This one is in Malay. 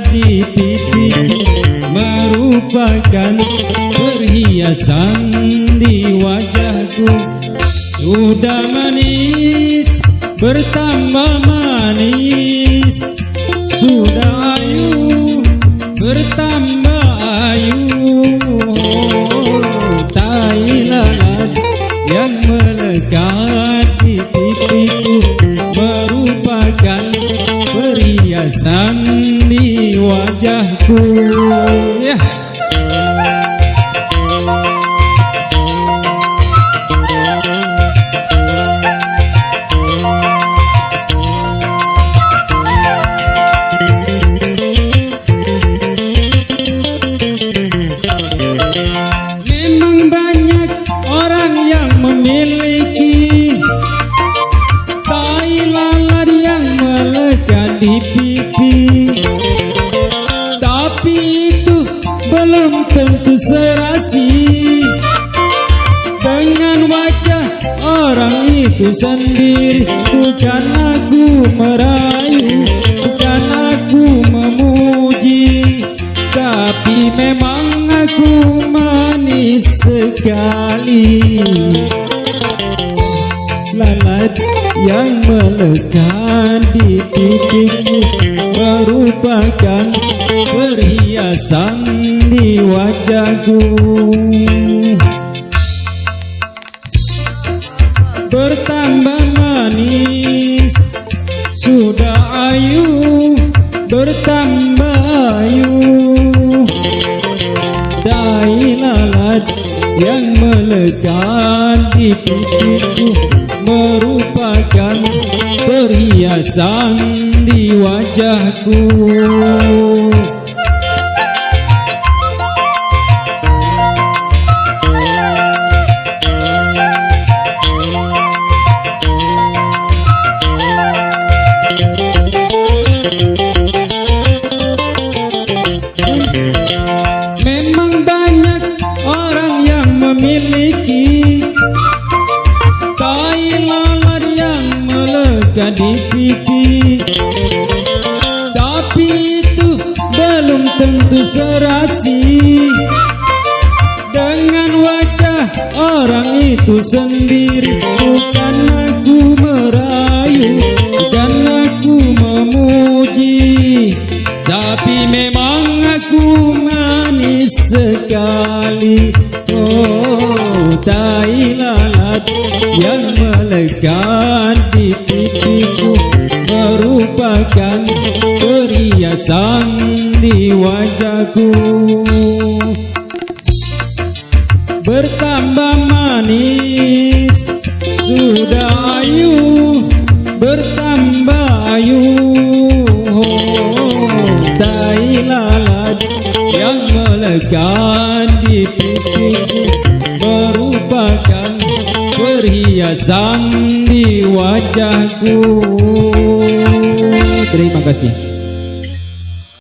Di pipi merupakan perhiasan di wajahku. Sudah manis bertambah manis, sudah ayu bertambah ayu. Tai lalat yang melekat di pipiku merupakan perhiasan di wajahku. Ya. Memang banyak orang yang memiliki tai lalat yang melekat di pipi, tapi itu belum tentu serasi dengan wajah orang itu sendiri. Bukan aku merayu, bukan aku memuji, tapi memang aku manis sekali. Lalat yang melekat di pipiku merupakan perhiasan di wajahku. Bertambah manis, sudah ayu bertambah ayu. Tai lalat yang melekat di pipiku merupakan perhiasan di wajahku. Memang banyak orang yang memiliki tai lalat yang melekat di pipi, tapi itu belum tentu serasi dengan wajah orang itu sendiri. Bukan aku merayu, bukan aku memuji, tapi memang aku manis sekali. Oh, tai lalat yang melekat di pipiku merupakan perhiasan di wajahku. Bertambah manis, sudah ayu bertambah ayu. Tai lalat yang melekat di pipiku merupakan perhiasan di wajahku. Terima kasih.